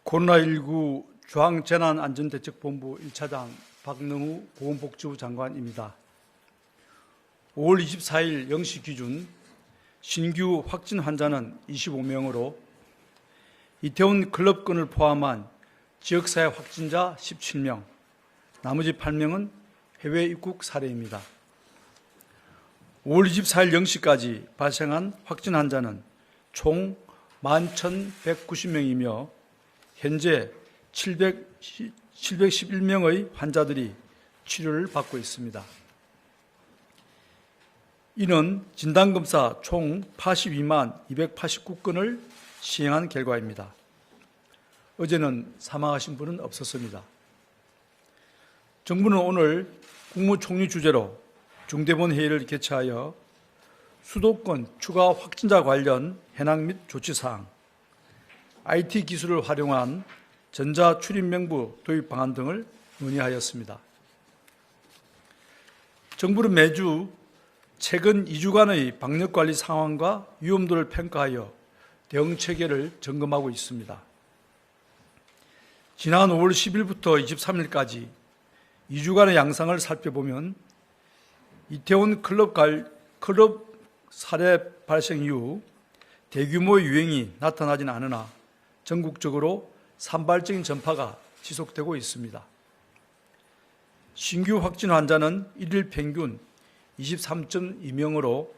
코로나19 중앙재난안전대책본부 1차장 박능우 보건복지부 장관입니다. 5월 24일 0시 기준 신규 확진 환자는 25명으로 이태원 클럽건을 포함한 지역사회 확진자 17명, 나머지 8명은 해외 입국 사례입니다. 5월 24일 0시까지 발생한 확진 환자는 총 11,190명이며 현재 711명의 환자들이 치료를 받고 있습니다. 이는 진단검사 총 82만 289건을 시행한 결과입니다. 어제는 사망하신 분은 없었습니다. 정부는 오늘 국무총리 주재로 중대본 회의를 개최하여 수도권 추가 확진자 관련 현황 및 조치사항, IT 기술을 활용한 전자출입명부 도입 방안 등을 논의하였습니다. 정부는 매주 최근 2주간의 방역관리 상황과 위험도를 평가하여 대응 체계를 점검하고 있습니다. 지난 5월 10일부터 23일까지 2주간의 양상을 살펴보면 이태원 클럽 사례 발생 이후 대규모의 유행이 나타나진 않으나 전국적으로 산발적인 전파가 지속되고 있습니다. 신규 확진 환자는 일일 평균 23.2명으로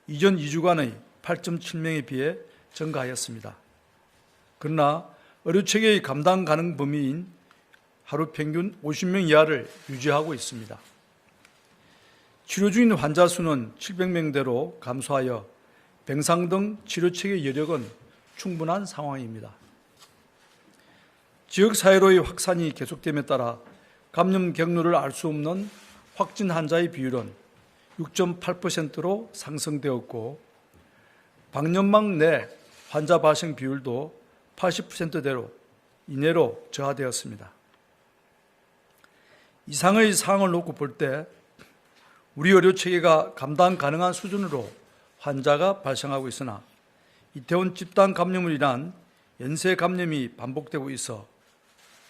이전 2주간의 8.7명에 비해 증가하였습니다. 그러나 의료체계의 감당 가능 범위인 하루 평균 50명 이하를 유지하고 있습니다. 치료 중인 환자 수는 700명대로 감소하여 병상 등 치료체계 여력은 충분한 상황입니다. 지역사회로의 확산이 계속됨에 따라 감염 경로를 알 수 없는 확진 환자의 비율은 6.8%로 상승되었고 방역망 내 환자 발생 비율도 80%대로 이내로 저하되었습니다. 이상의 상황을 놓고 볼 때 우리 의료체계가 감당 가능한 수준으로 환자가 발생하고 있으나 이태원 집단 감염으로 인한 연쇄 감염이 반복되고 있어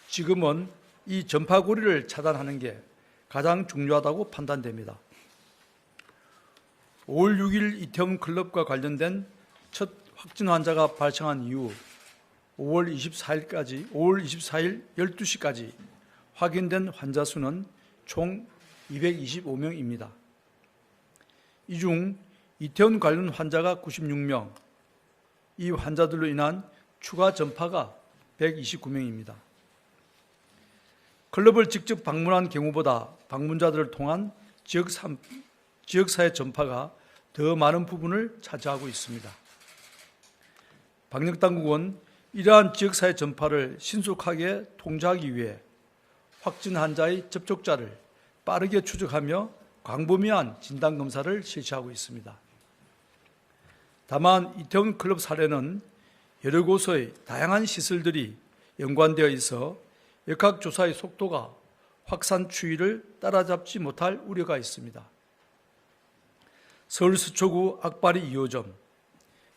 지금은 이 전파고리를 차단하는 게 가장 중요하다고 판단됩니다. 5월 6일 이태원 클럽과 관련된 첫 확진 환자가 발생한 이후 5월 24일 12시까지 확인된 환자 수는 총 225명입니다. 이 중 이태원 관련 환자가 96명, 이 환자들로 인한 추가 전파가 129명입니다. 클럽을 직접 방문한 경우보다 방문자들을 통한 지역사회 전파가 더 많은 부분을 차지하고 있습니다. 방역당국은 이러한 지역사회 전파를 신속하게 통제하기 위해 확진 환자의 접촉자를 빠르게 추적하며 광범위한 진단검사를 실시하고 있습니다. 다만 이태원 클럽 사례는 여러 곳의 다양한 시설들이 연관되어 있어 역학조사의 속도가 확산 추이를 따라잡지 못할 우려가 있습니다. 서울 서초구 악바리 2호점,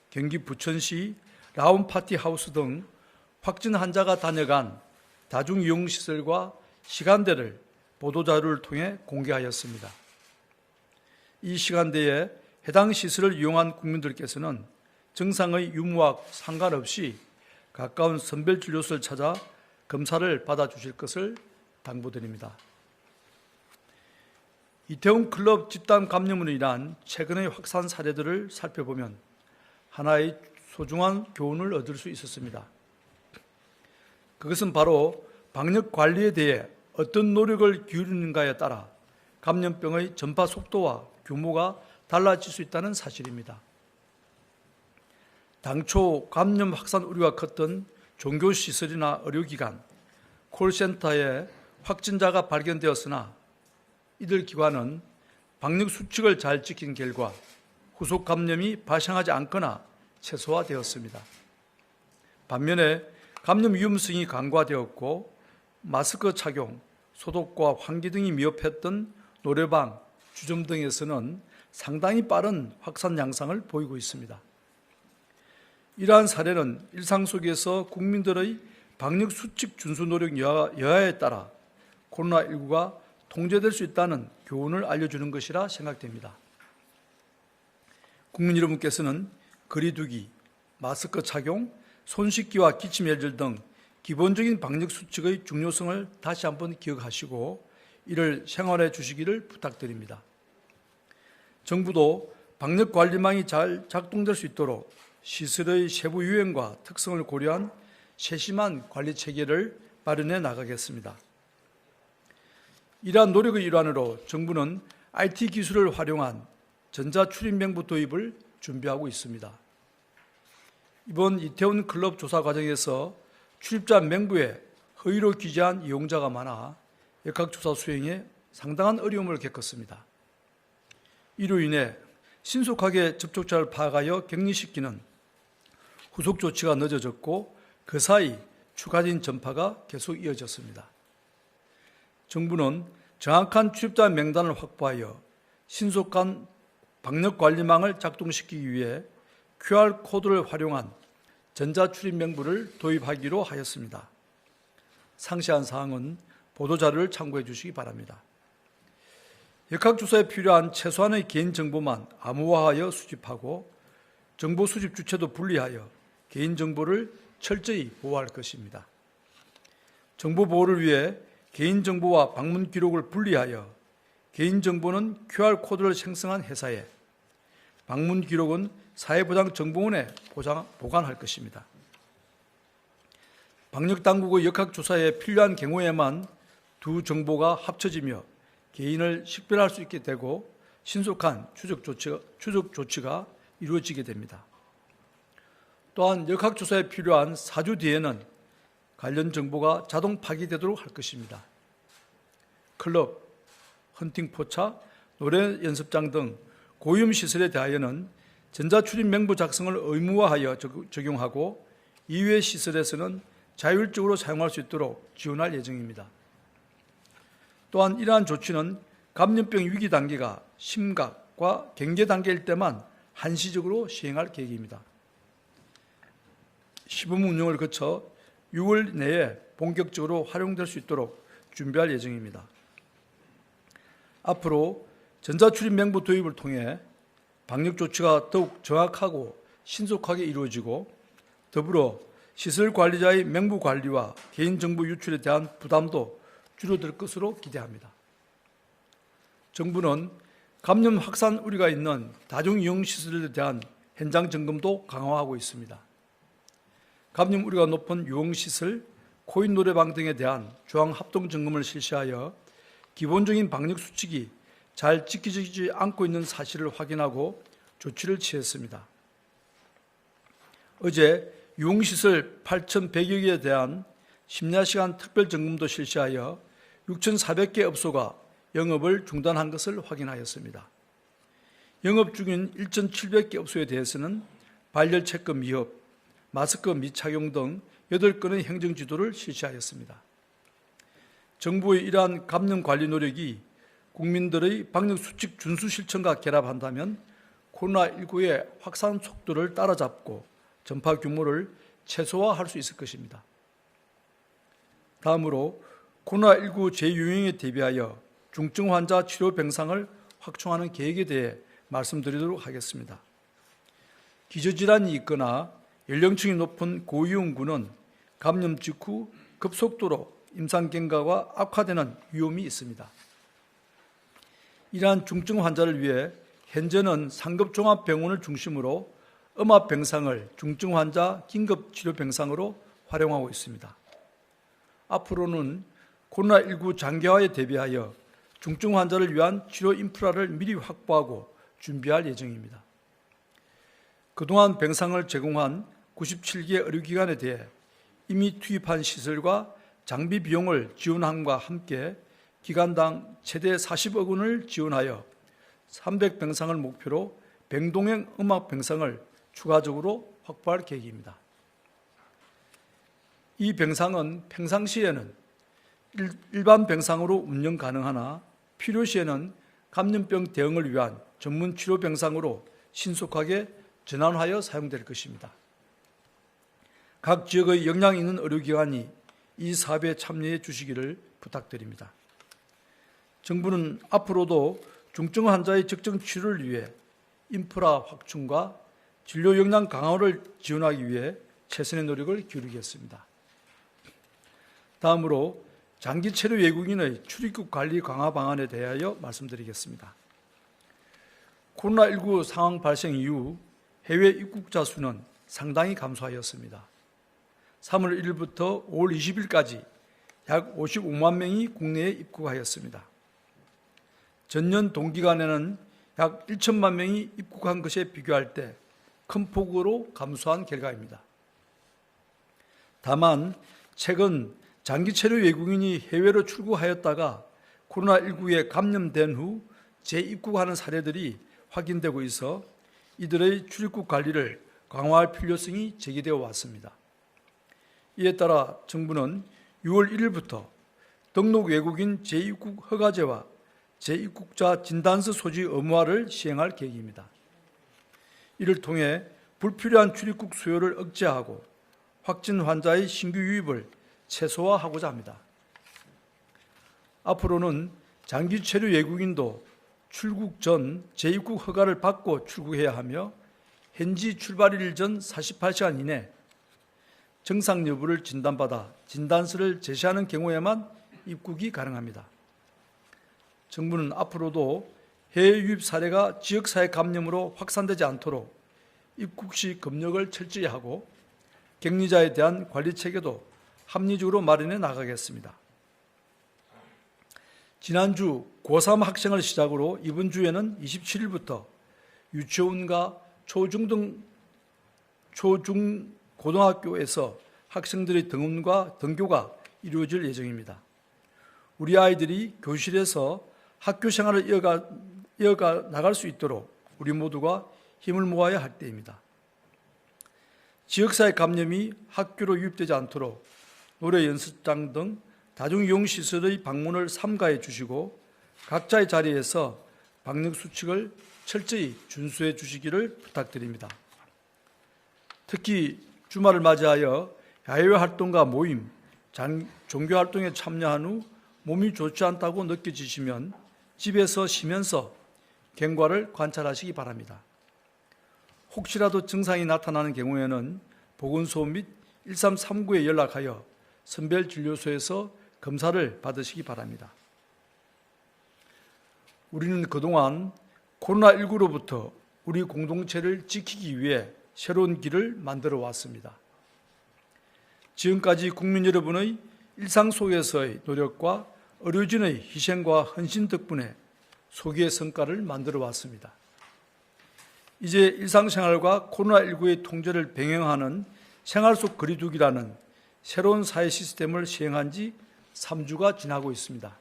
경기 부천시 라운파티하우스 등 확진 환자가 다녀간 다중이용시설과 시간대를 보도자료를 통해 공개하였습니다. 이 시간대에 해당 시설을 이용한 국민들께서는 증상의 유무와 상관없이 가까운 선별진료소를 찾아 검사를 받아주실 것을 당부드립니다. 이태원 클럽 집단 감염으로 인한 최근의 확산 사례들을 살펴보면 하나의 소중한 교훈을 얻을 수 있었습니다. 그것은 바로 방역 관리에 대해 어떤 노력을 기울이는가에 따라 감염병의 전파 속도와 규모가 달라질 수 있다는 사실입니다. 당초 감염 확산 우려가 컸던 종교시설이나 의료기관, 콜센터에 확진자가 발견되었으나 이들 기관은 방역 수칙을 잘 지킨 결과 후속 감염이 발생하지 않거나 최소화되었습니다. 반면에 감염 위험성이 간과되었고 마스크 착용, 소독과 환기 등이 미흡했던 노래방, 주점 등에서는 상당히 빠른 확산 양상을 보이고 있습니다. 이러한 사례는 일상 속에서 국민들의 방역 수칙 준수 노력 여하에 따라 코로나19가 통제될 수 있다는 교훈을 알려주는 것이라 생각됩니다. 국민 여러분께서는 거리두기, 마스크 착용, 손 씻기와 기침 예절 등 기본적인 방역 수칙의 중요성을 다시 한번 기억하시고 이를 생활해 주시기를 부탁드립니다. 정부도 방역 관리망이 잘 작동될 수 있도록 시설의 세부 유형과 특성을 고려한 세심한 관리 체계를 마련해 나가겠습니다. 이러한 노력의 일환으로 정부는 IT 기술을 활용한 전자출입명부 도입을 준비하고 있습니다. 이번 이태원 클럽 조사 과정에서 출입자 명부에 허위로 기재한 이용자가 많아 역학조사 수행에 상당한 어려움을 겪었습니다. 이로 인해 신속하게 접촉자를 파악하여 격리시키는 후속 조치가 늦어졌고 그 사이 추가적인 전파가 계속 이어졌습니다. 정부는 정확한 출입자 명단을 확보하여 신속한 방역관리망을 작동시키기 위해 QR코드를 활용한 전자출입명부를 도입하기로 하였습니다. 상세한 사항은 보도자료를 참고해 주시기 바랍니다. 역학조사에 필요한 최소한의 개인정보만 암호화하여 수집하고 정보 수집 주체도 분리하여 개인정보를 철저히 보호할 것입니다. 정보 보호를 위해 개인정보와 방문 기록을 분리하여 개인정보는 QR코드를 생성한 회사에, 방문 기록은 사회보장정보원에 보관할 것입니다. 방역당국의 역학조사에 필요한 경우에만 두 정보가 합쳐지며 개인을 식별할 수 있게 되고 신속한 추적 조치가 이루어지게 됩니다. 또한 역학조사에 필요한 4주 뒤에는 관련 정보가 자동 파기되도록 할 것입니다. 클럽, 헌팅 포차, 노래 연습장 등 고위험 시설에 대하여는 전자출입 명부 작성을 의무화하여 적용하고 이외의 시설에서는 자율적으로 사용할 수 있도록 지원할 예정입니다. 또한 이러한 조치는 감염병 위기 단계가 심각과 경계 단계일 때만 한시적으로 시행할 계획입니다. 시범 운영을 거쳐 6월 내에 본격적으로 활용될 수 있도록 준비할 예정입니다. 앞으로 전자출입 명부 도입을 통해 방역 조치가 더욱 정확하고 신속하게 이루어지고 더불어 시설 관리자의 명부 관리와 개인정보 유출에 대한 부담도 줄어들 것으로 기대합니다. 정부는 감염 확산 우려가 있는 다중이용시설에 대한 현장 점검도 강화하고 있습니다. 감염 우려가 높은 유흥시설, 코인 노래방 등에 대한 중앙 합동 점검을 실시하여 기본적인 방역 수칙이 잘 지켜지지 않고 있는 사실을 확인하고 조치를 취했습니다. 어제 유흥시설 8,100여 개에 대한 심야시간 특별 점검도 실시하여 6,400개 업소가 영업을 중단한 것을 확인하였습니다. 영업 중인 1,700개 업소에 대해서는 발열 체크 미흡, 마스크 미착용 등 8건의 행정지도를 실시하였습니다. 정부의 이러한 감염 관리 노력이 국민들의 방역 수칙 준수 실천과 결합한다면 코로나19의 확산 속도를 따라잡고 전파 규모를 최소화할 수 있을 것입니다. 다음으로 코로나19 재유행에 대비하여 중증 환자 치료 병상을 확충하는 계획에 대해 말씀드리도록 하겠습니다. 기저질환이 있거나 연령층이 높은 고위험군은 감염 직후 급속도로 임상 경과가 악화되는 위험이 있습니다. 이러한 중증 환자를 위해 현재는 상급종합병원을 중심으로 음압병상을 중증 환자 긴급치료병상으로 활용하고 있습니다. 앞으로는 코로나19 장기화에 대비하여 중증 환자를 위한 치료 인프라를 미리 확보하고 준비할 예정입니다. 그동안 병상을 제공한 97개 의료기관에 대해 이미 투입한 시설과 장비 비용을 지원함과 함께 기간당 최대 40억 원을 지원하여 300병상을 목표로 병동형 음압병상을 추가적으로 확보할 계획입니다. 이 병상은 평상시에는 일반 병상으로 운영 가능하나 필요시에는 감염병 대응을 위한 전문 치료 병상으로 신속하게 전환하여 사용될 것입니다. 각 지역의 역량 있는 의료기관이 이 사업에 참여해 주시기를 부탁드립니다. 정부는 앞으로도 중증 환자의 적정 치료를 위해 인프라 확충과 진료 역량 강화를 지원하기 위해 최선의 노력을 기울이겠습니다. 다음으로 장기 체류 외국인의 출입국 관리 강화 방안에 대하여 말씀드리겠습니다. 코로나19 상황 발생 이후 해외 입국자 수는 상당히 감소하였습니다. 3월 1일부터 5월 20일까지 약 55만 명이 국내에 입국하였습니다. 전년 동기간에는 약 1천만 명이 입국한 것에 비교할 때 큰 폭으로 감소한 결과입니다. 다만 최근 장기 체류 외국인이 해외로 출국하였다가 코로나19에 감염된 후 재입국하는 사례들이 확인되고 있어 이들의 출입국 관리를 강화할 필요성이 제기되어 왔습니다. 이에 따라 정부는 6월 1일부터 등록 외국인 재입국 허가제와 재입국자 진단서 소지 의무화를 시행할 계획입니다. 이를 통해 불필요한 출입국 수요를 억제하고 확진 환자의 신규 유입을 최소화하고자 합니다. 앞으로는 장기 체류 외국인도 출국 전 재입국 허가를 받고 출국해야 하며 현지 출발일 전 48시간 이내 정상 여부를 진단받아 진단서를 제시하는 경우에만 입국이 가능합니다. 정부는 앞으로도 해외 유입 사례가 지역사회 감염으로 확산되지 않도록 입국 시 검역을 철저히 하고 격리자에 대한 관리 체계도 합리적으로 마련해 나가겠습니다. 지난주 고3 학생을 시작으로 이번 주에는 27일부터 유치원과 초중고등학교에서 학생들의 등원과 등교가 이루어질 예정입니다. 우리 아이들이 교실에서 학교 생활을 이어가 나갈 수 있도록 우리 모두가 힘을 모아야 할 때입니다. 지역사회 감염이 학교로 유입되지 않도록 노래 연습장 등 다중이용시설의 방문을 삼가해 주시고 각자의 자리에서 방역수칙을 철저히 준수해 주시기를 부탁드립니다. 특히 주말을 맞이하여 야외 활동과 모임, 종교활동에 참여한 후 몸이 좋지 않다고 느껴지시면 집에서 쉬면서 경과를 관찰하시기 바랍니다. 혹시라도 증상이 나타나는 경우에는 보건소 및 1339에 연락하여 선별진료소에서 검사를 받으시기 바랍니다. 우리는 그동안 코로나19로부터 우리 공동체를 지키기 위해 새로운 길을 만들어 왔습니다. 지금까지 국민 여러분의 일상 속에서의 노력과 의료진의 희생과 헌신 덕분에 소기의 성과를 만들어 왔습니다. 이제 일상생활과 코로나19의 통제를 병행하는 생활 속 거리두기라는 새로운 사회 시스템을 시행한 지 3주가 지나고 있습니다.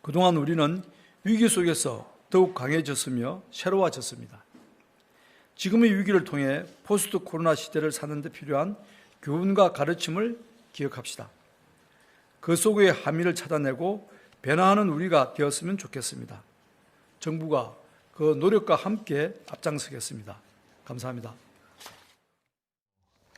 그동안 우리는 위기 속에서 더욱 강해졌으며 새로워졌습니다. 지금의 위기를 통해 포스트 코로나 시대를 사는 데 필요한 교훈과 가르침을 기억합시다. 그 속의 함의를 찾아내고 변화하는 우리가 되었으면 좋겠습니다. 정부가 그 노력과 함께 앞장서겠습니다. 감사합니다.